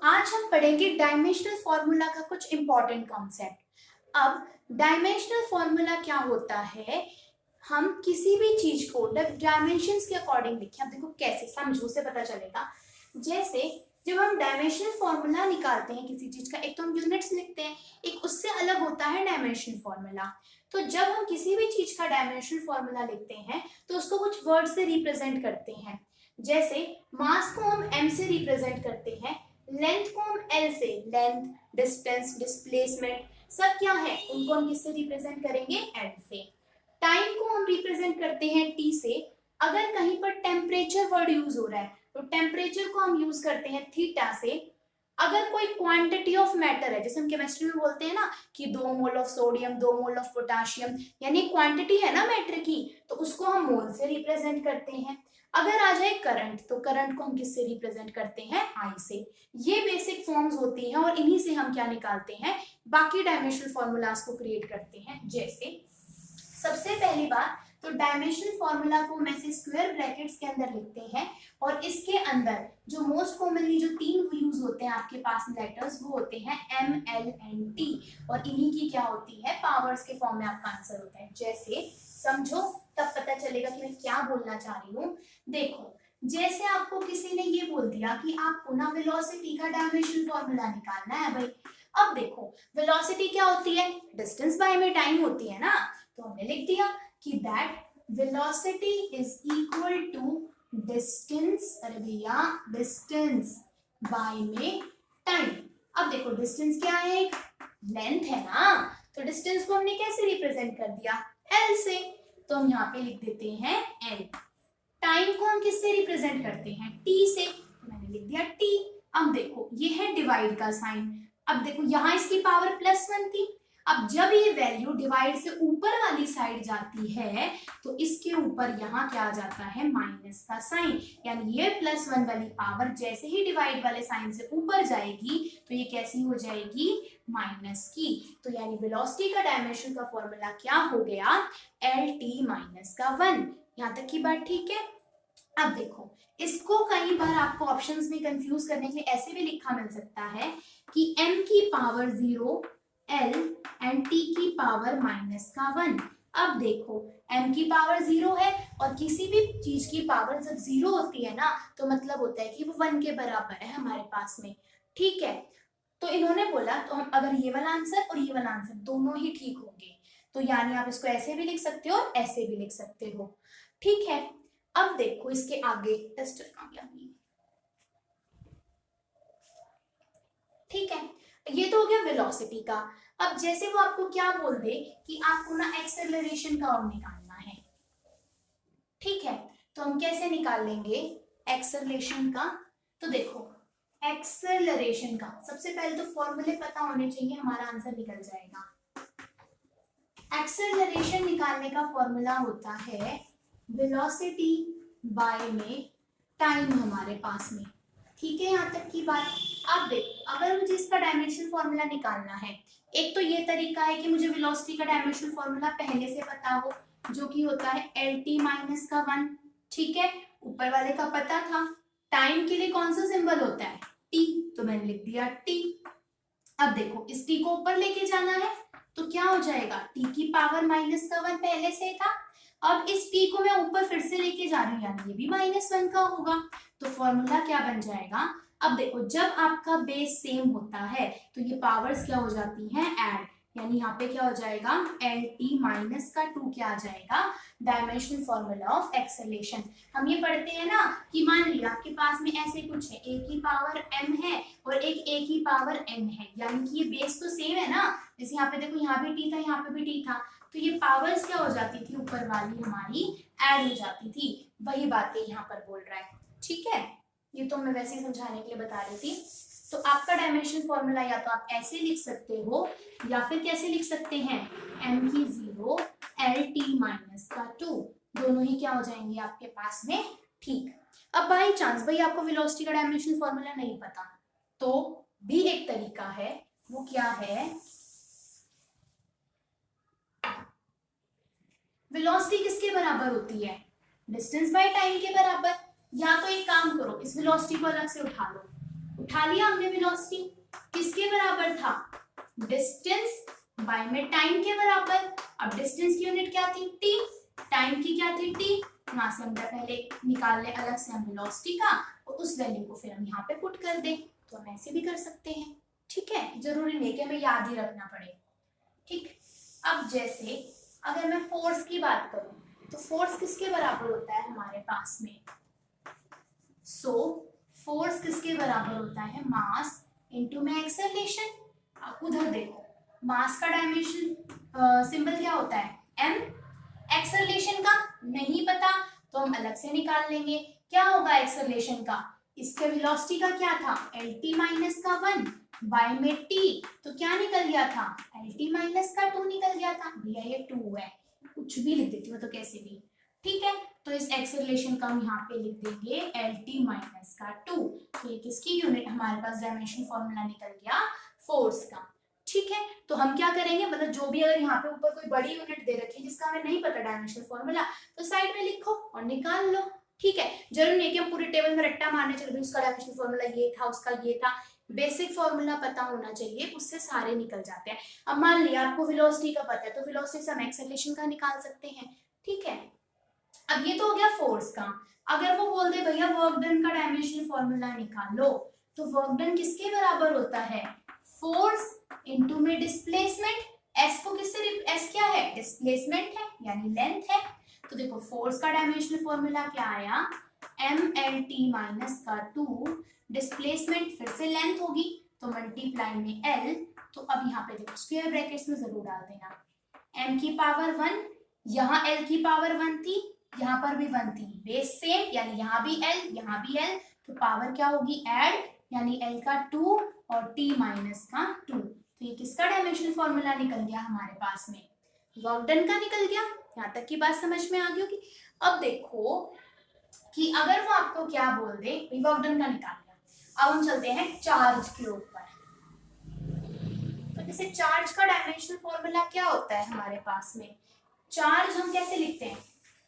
आज हम पढ़ेंगे डायमेंशनल फॉर्मूला का कुछ इंपॉर्टेंट कॉन्सेप्ट। अब डायमेंशनल फॉर्मूला क्या होता है, हम किसी भी चीज को डायमेंशंस के अकॉर्डिंग लिखें। अब देखो कैसे, समझो से पता चलेगा। जैसे जब हम डायमेंशनल फॉर्मूला निकालते हैं किसी चीज का, एक तो हम यूनिट्स लिखते हैं, एक उससे अलग होता है डायमेंशनल फॉर्मूला। तो जब हम किसी भी चीज का डायमेंशनल फॉर्मूला लिखते हैं तो उसको कुछ वर्ड से रिप्रेजेंट करते हैं। जैसे मास को हम m से रिप्रेजेंट करते हैं, लेंथ को हम l से, लेंथ, डिस्टेंस, डिस्प्लेसमेंट सब क्या है, उनको हम किससे रिप्रेजेंट करेंगे, l से। टाइम को हम रिप्रेजेंट करते हैं t से। अगर कहीं पर टेम्परेचर वर्ड यूज हो रहा है तो टेम्परेचर को हम यूज करते हैं थीटा से। अगर कोई क्वांटिटी ऑफ मैटर है, जैसे हम केमिस्ट्री में बोलते हैं ना कि 2 mole of sodium, 2 mole of potassium, यानी क्वांटिटी है ना मैटर की, तो उसको हम मोल से रिप्रेजेंट करते हैं। अगर आ जाए करंट, तो करंट को हम किससे रिप्रेजेंट करते हैं, आई से। ये बेसिक फॉर्म्स होती हैं और इन्हीं से हम क्या निकालते हैं, बाकी डायमेंशनल फॉर्मूलाज को क्रिएट करते हैं। जैसे सबसे पहली बात तो डायमेंशनल फॉर्मूला को हम ऐसे स्क्वायर ब्रैकेट्स के अंदर लिखते हैं और इसके अंदर जो मोस्ट कॉमनली जो 3 यूज होते हैं आपके पास लेटर्स, वो होते हैं m, l एंड t, और इन्हीं की क्या होती है, पावर्स के फॉर्म में आपका आंसर होता है। जैसे समझो, तब पता चलेगा कि मैं क्या बोलना चाह रही हूँ। देखो, जैसे आपको किसी ने ये बोल दिया कि आपको ना वेलोसिटी का डायमेंशनल फॉर्मूला निकालना है भाई। अब देखो, वेलोसिटी क्या होती है, डिस्टेंस बाय में टाइम होती है ना। तो हमने लिख दिया कि that velocity is equal to distance, अरे भैया डिस्टेंस बाय में टाइम। अब देखो डिस्टेंस क्या है, एक लेंथ है ना, तो डिस्टेंस को हमने कैसे रिप्रेजेंट कर दिया, l से। तो हम यहाँ पे लिख देते हैं l। टाइम को हम किससे रिप्रेजेंट करते हैं, t से, तो मैंने लिख दिया t। अब देखो ये है डिवाइड का साइन। अब देखो यहाँ इसकी पावर +1 थी। अब जब ये वैल्यू डिवाइड से ऊपर वाली साइड जाती है तो इसके ऊपर यहाँ क्या आ जाता है, माइनस का साइन। यानी ये +1 वाली पावर जैसे ही डिवाइड वाले साइन से ऊपर जाएगी तो ये कैसी हो जाएगी, माइनस की। तो यानी वेलोसिटी का डायमेंशन का फॉर्मूला क्या हो गया, LT-1। यहाँ तक की बात ठीक है। अब देखो, इसको कई बार आपको ऑप्शंस में कंफ्यूज करने के लिए ऐसे भी लिखा मिल सकता है कि m की पावर 0, l एंड t की पावर -1। अब देखो m की पावर 0 है और किसी भी चीज की पावर जब 0 होती है ना तो मतलब होता है कि वो 1 के बराबर है हमारे पास में, ठीक है। तो इन्होंने बोला तो हम अगर ये वाला आंसर और ये वाला आंसर दोनों ही ठीक होंगे, तो यानी आप इसको ऐसे भी लिख सकते हो और ऐसे भी लिख सकते हो, ठीक है। अब देखो इसके आगे टेस्टर कामयाबी, ठीक है। ये तो हो गया वेलोसिटी का। अब जैसे वो आपको क्या बोल दे कि आपको ना एक्सेलरेशन कर्व निकालना है, ठीक है, तो हम कैसे निकाल लेंगे एक्सेलरेशन का। तो देखो एक्सेलरेशन का सबसे पहले तो फॉर्मूले पता होने चाहिए, हमारा आंसर निकल जाएगा। एक्सेलरेशन निकालने का फॉर्मूला होता है वेलोसिटी बाय में टाइम हमारे पास में, ठीक है, यहाँ तक की बात। अब देखो अगर मुझे इसका डायमेंशनल फॉर्मूला निकालना है, एक तो ये तरीका है कि मुझे वेलोसिटी का डायमेंशनल फॉर्मूला पहले से पता हो, जो कि होता है LT-1, ठीक है, ऊपर वाले का पता था। टाइम के लिए कौन सा सिंबल होता है, T, तो मैंने लिख दिया T। अब देखो इस T को ऊपर लेके जाना है तो क्या हो जाएगा, T की पावर -1 पहले से था। अब इस T को मैं ऊपर फिर से लेके जा रही हूँ, यानी ये भी -1 का होगा। तो फॉर्मूला क्या बन जाएगा, अब देखो जब आपका बेस सेम होता है तो ये पावर्स क्या हो जाती हैं, ऐड, यानी यहाँ पे क्या हो जाएगा, LT-2 क्या आ जाएगा, डायमेंशनल फॉर्मूला ऑफ एक्सेलरेशन। हम ये पढ़ते हैं ना कि मान लिया आपके पास में ऐसे कुछ है, a की पावर m है और एक a की पावर n है, यानी कि ये बेस तो सेम है ना। जैसे यहाँ पे देखो, यहाँ भी t था, यहाँ पे भी t था, तो ये पावर्स क्या हो जाती थी, ऊपर वाली हमारी ऐड हो जाती थी। वही बातें यहाँ पर बोल रहा है, ठीक है। ये तो मैं वैसे ही समझाने के लिए बता रही थी। तो आपका डायमेंशन फॉर्मूला या तो आप ऐसे लिख सकते हो या फिर कैसे लिख सकते हैं, m की 0, LT-2, दोनों ही क्या हो जाएंगे आपके पास में, ठीक। अब बाई चांस भाई आपको वेलोसिटी का डायमेंशन फॉर्मूला नहीं पता, तो भी एक तरीका है, वो क्या है, वेलोसिटी किसके बराबर होती है, डिस्टेंस बाय टाइम के बराबर। या तो एक काम करो, इस वेलोसिटी को अलग से उठा लो, उठा लिया हमने वेलोसिटी, किसके बराबर था, डिस्टेंस बाय में टाइम के बराबर। अब डिस्टेंस की यूनिट क्या थी, टी, टाइम की क्या थी, टी। यहाँ से हम पहले निकाल ले अलग से हम वेलोसिटी का, और उस वैल्यू को फिर हम यहाँ पे पुट कर दें। तो हम ऐसे भी कर सकते हैं, ठीक है, जरूरी नहीं कि हमें याद ही रखना पड़े। ठीक, अब जैसे अगर मैं फोर्स की बात करूं तो फोर्स किसके बराबर होता है हमारे पास में, फोर्स किसके बराबर होता है, मास इनटू में एक्सेलरेशन। आप उधर देखो, मास का डायमेंशन सिंबल क्या होता है, m, एक्सेलरेशन का नहीं पता तो हम अलग से निकाल लेंगे। क्या होगा एक्सेलरेशन का, इसके वेलोसिटी का क्या था, lt माइनस का 1 बाय में t, तो क्या निकल गया था, lt माइनस का 2 निकल गया था। भैया ये 2 है, कुछ भी लिख देती हूँ तो कैसे भी, ठीक है। तो इस एक्सेलरेशन का हम यहाँ पे लिख देंगे lt माइनस का 2। तो ये किसकी यूनिट, हमारे पास डायमेंशन फॉर्मूला निकल गया फोर्स का, ठीक है। तो हम क्या करेंगे, मतलब जो भी अगर यहाँ पे ऊपर कोई बड़ी यूनिट दे रखी है जिसका हमें नहीं पता डायमेंशनल फॉर्मूला, तो साइड में लिखो और निकाल लो, ठीक है। जरूर नहीं कि हम पूरे टेबल में रट्टा मारने चल रहे, उसका डायमेंशनल फॉर्मूला ये था, उसका ये था। बेसिक फॉर्मूला पता होना चाहिए, उससे सारे निकल जाते हैं। अब मान लिया आपको वेलोसिटी का पता है, तो वेलोसिटी से हम एक्सेलरेशन का निकाल सकते हैं, ठीक है। अब ये तो हो गया फोर्स का। अगर वो बोल दे भैया वर्क डन का डायमेंशनल फॉर्मूला निकालो, तो वर्क डन किसके बराबर होता है, फोर्स इनटू में डिस्प्लेसमेंट। एस को किससे, एस क्या है, डिस्प्लेसमेंट है यानी लेंथ है। तो देखो फोर्स का डायमेंशनल फॉर्मूला क्या आया, एम एल टी माइनस का 2, डिस्प्लेसमेंट फिर से लेंथ होगी तो मल्टीप्लाई में एल। तो अब यहाँ पे देखो स्क्वायर ब्रैकेट्स में जरूर डाल देना, m की पावर 1, यहाँ l की पावर 1 थी, यहाँ पर भी 1 थी, बेस सेम यानी यहाँ भी l यहाँ भी l, तो पावर क्या होगी ऐड, यानी l का 2 और t माइनस का 2। तो ये किसका डायमेंशनल फॉर्मूला निकल गया हमारे पास में, वर्क डन का निकल गया। यहाँ तक की बात समझ में आ गई होगी। अब देखो कि अगर वो आपको क्या बोल दे, वर्क डन का निकाल लिया, अब हम चलते हैं चार्ज के ऊपर। तो जैसे चार्ज का डायमेंशनल फॉर्मूला क्या होता है हमारे पास में, चार्ज हम कैसे लिखते हैं,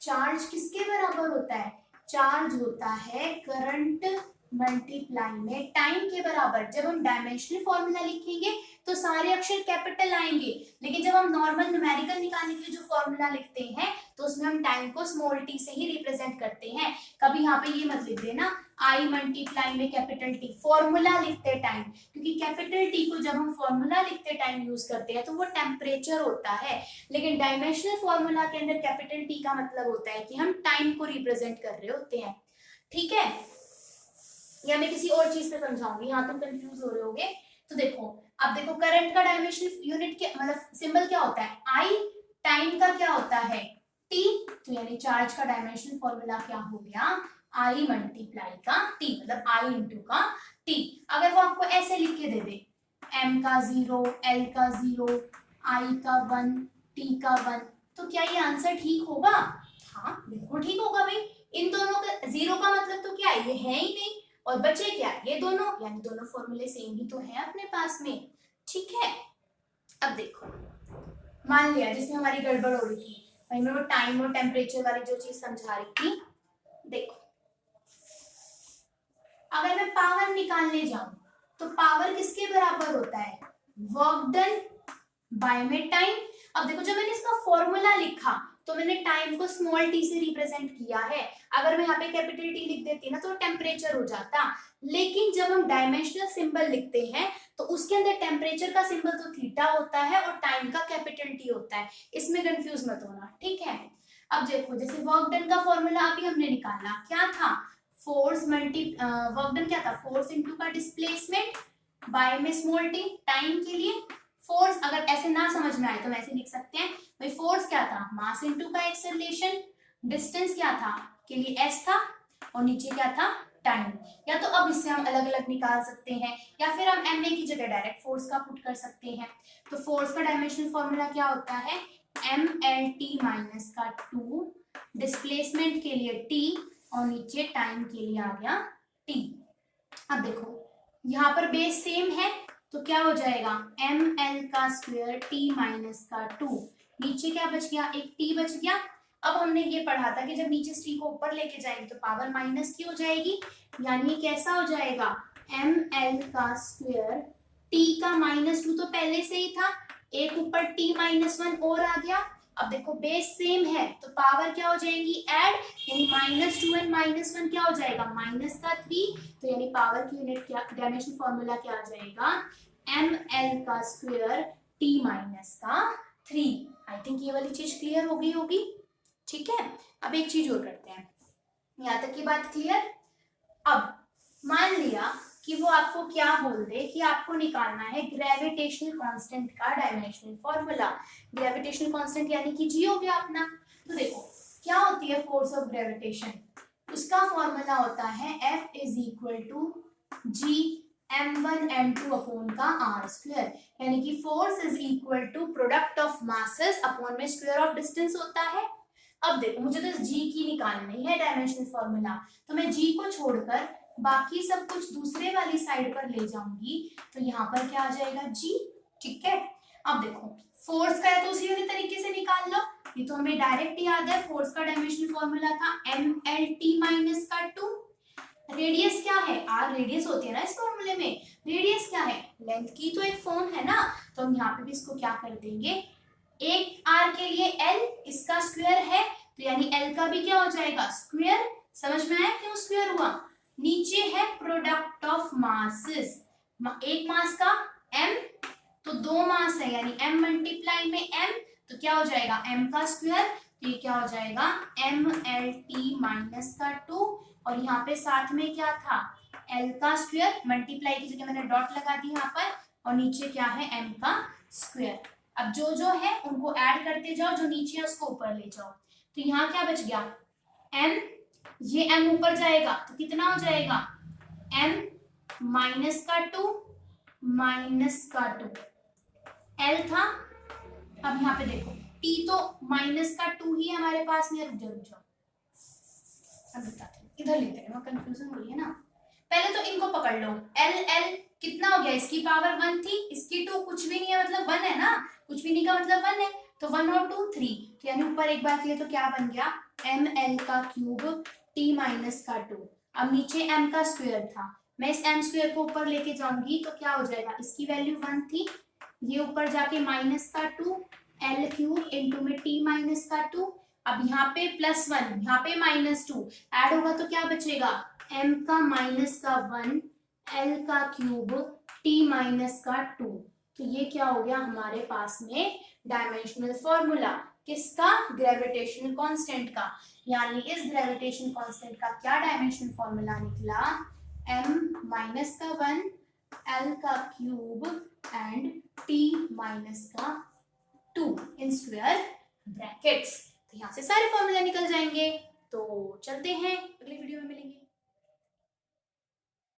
चार्ज किसके बराबर होता है, चार्ज होता है करंट मल्टीप्लाई में टाइम के बराबर। जब हम डायमेंशनल फॉर्मूला लिखेंगे तो सारे अक्षर कैपिटल आएंगे, लेकिन जब हम नॉर्मल न्यूमेरिकल निकालने के लिए जो फॉर्मूला लिखते हैं तो उसमें हम टाइम को स्मॉल टी से ही रिप्रेजेंट करते हैं। कभी यहाँ पे ये मत लिख देना आई मल्टीप्लाई में कैपिटल टी, फॉर्मूला लिखते टाइम, क्योंकि कैपिटल टी को जब हम फॉर्मूला लिखते टाइम यूज करते हैं तो वो टेम्परेचर होता है, लेकिन डायमेंशनल फॉर्मूला के अंदर कैपिटल टी का मतलब होता है कि हम टाइम को रिप्रेजेंट कर रहे होते हैं, ठीक है। या मैं किसी और चीज से समझाऊंगी, यहाँ तुम कंफ्यूज हो रहे होगे। तो देखो अब देखो करंट का डायमेंशनल यूनिट के मतलब सिंबल क्या होता है आई, टाइम का क्या होता है टी, तो यानी चार्ज का डायमेंशनल फॉर्मूला क्या हो गया आई मल्टीप्लाई का टी, मतलब आई इंटू का टी। अगर वो आपको ऐसे लिख के दे दे m का 0, l का 0, i का 1, t का 1, तो क्या ये आंसर ठीक होगा, हाँ बिल्कुल ठीक होगा भाई। इन दोनों का 0 का मतलब तो क्या है, ये है ही नहीं, और बचे क्या ये दोनों, यानी दोनों फॉर्मूले सेम ही तो है अपने पास में, ठीक है। अब देखो मान लिया जिसमें हमारी गड़बड़ हो रही थी भाई, मैं वो टाइम और टेम्परेचर वाली जो चीज समझा रही थी, देखो अगर मैं पावर निकालने जाऊं तो पावर किसके बराबर होता है, वर्क डन बाय में टाइम। अब देखो जब मैंने इसका फॉर्मूला लिखा तो मैंने टाइम को स्मॉल टी से रिप्रेजेंट किया है, अगर मैं यहाँ पे कैपिटल टी लिख देती ना तो टेम्परेचर हो जाता, लेकिन जब हम डायमेंशनल सिंबल लिखते हैं तो उसके अंदर टेम्परेचर का सिंबल तो थीटा होता है और टाइम का कैपिटल टी होता है, इसमें कंफ्यूज मत होना, ठीक है। अब देखो जैसे वर्क डन का फॉर्मूला अभी हमने निकाला, क्या था फोर्स वर्क डन क्या था, फोर्स इनटू का डिस्प्लेसमेंट बाय में स्मॉल टी, टाइम के लिए फोर्स अगर ऐसे ना समझ में आए तो ऐसे लिख सकते हैं भाई, फोर्स क्या था मास इनटू का एक्सेलरेशन, डिस्टेंस क्या था के लिए s था, और नीचे क्या था टाइम। या तो अब इससे हम अलग अलग निकाल सकते हैं, या फिर हम ma की जगह डायरेक्ट फोर्स का पुट कर सकते हैं। तो फोर्स का डायमेंशनल फॉर्मूला क्या होता है mlt माइनस का 2, डिस्प्लेसमेंट के लिए t और नीचे टाइम के लिए आ गया t। अब देखो यहाँ पर बेस सेम है तो क्या हो जाएगा ml का स्क्वायर t माइनस का 2, नीचे क्या बच गया एक t बच गया। अब हमने ये पढ़ा था कि जब नीचे t को ऊपर लेके जाएंगे तो पावर माइनस की हो जाएगी, यानी कैसा हो जाएगा एम एल का स्क्वायर, टी का -2 तो पहले से ही था, एक ऊपर टी -1 और आ गया। अब देखो बेस सेम है तो पावर क्या हो जाएंगी ऐड, यानी -2 एंड -1 क्या हो जाएगा -3, तो यानी पावर की यूनिट क्या, डायमेंशन फॉर्मूला क्या आ जाएगा, एम एल का स्क्वायर टी -3। आई थिंक ये वाली चीज क्लियर हो गई होगी। ठीक है, अब एक चीज और करते हैं, यहाँ तक की बात क्लियर। अब मान लिया कि वो आपको क्या बोल दे कि आपको निकालना है ग्रेविटेशनल कांस्टेंट का डायमेंशनल फॉर्मूला। ग्रेविटेशनल कांस्टेंट यानी कि जी हो गया अपना। तो देखो क्या होती है फोर्स ऑफ ग्रेविटेशन, उसका फॉर्मूला होता है F = G m1 m2 upon का r स्क्वायर, यानी कि force = product of masses upon में स्क्वायर ऑफ डिस्टेंस होता है। अब देखो मुझे तो इस जी की निकालनी है डायमेंशनल फॉर्मूला, तो मैं जी को छोड़कर बाकी सब कुछ दूसरे वाली साइड पर ले जाऊंगी, तो यहाँ पर क्या आ जाएगा जी। ठीक है, अब देखो फोर्स का है तो उसी वाले तरीके से निकाल लो, ये तो हमें डायरेक्ट याद है, फोर्स का डायमेंशनल फॉर्मूला था mlt-2। रेडियस क्या है, आर रेडियस होती है ना इस फॉर्मूले में, रेडियस क्या है, लेंथ की तो एक फॉर्म है ना, तो हम यहाँ पे भी इसको क्या कर देंगे, एक आर के लिए एल, इसका स्क्वायर है तो यानी एल का भी क्या हो जाएगा स्क्वायर। समझ में आया क्यों स्क्वायर हुआ। नीचे है प्रोडक्ट ऑफ मासेस, एक मास का m, तो दो मास है यानी m मल्टीप्लाई में m, तो क्या हो जाएगा m का स्क्वायर, तो ये क्या हो जाएगा mlt-2, और यहाँ पे साथ में क्या था l का स्क्वायर, मल्टीप्लाई की जगह मैंने डॉट लगा दी यहाँ पर, और नीचे क्या है m का स्क्वायर। अब जो जो है उनको ऐड करते जाओ, जो नीचे है उसको ऊपर ले जाओ, तो यहाँ क्या बच गया m, ये m ऊपर जाएगा तो कितना हो जाएगा m -2 -2 l था। अब यहाँ पे देखो t तो -2 ही हमारे पास में, रुक जाओ अब बताते हैं, इधर लेते हैं, कंफ्यूजन हो रही है ना। पहले तो इनको पकड़ लो, l कितना हो गया, इसकी पावर 1 थी, इसकी 2 कुछ भी नहीं है मतलब 1 है ना, कुछ भी नहीं का मतलब 1 है, तो 1 और 2 3, तो यानी ऊपर एक बार किया तो क्या बन गया ml का क्यूब t -2। अब नीचे m का स्क्वायर था, मैं इस m स्क्वायर को ऊपर लेके जाऊंगी तो क्या हो जाएगा, इसकी वैल्यू 1 थी, ये ऊपर जाके -2 l क्यूब इंटू में t -2। अब यहाँ पे +1, यहाँ पे -2 ऐड होगा तो क्या बचेगा m का -1 l का क्यूब t -2। तो ये क्या हो गया हमारे पास में डायमेंशनल फॉर्मूला, किसका, ग्रेविटेशनल कांस्टेंट का। यानी इस ग्रेविटेशन कांस्टेंट का क्या डायमेंशनल फॉर्मूला निकला, m-1 l का cube and t -2 in square brackets. तो यहाँ से सारे फॉर्मूला निकल जाएंगे। तो चलते हैं, अगली वीडियो में मिलेंगे।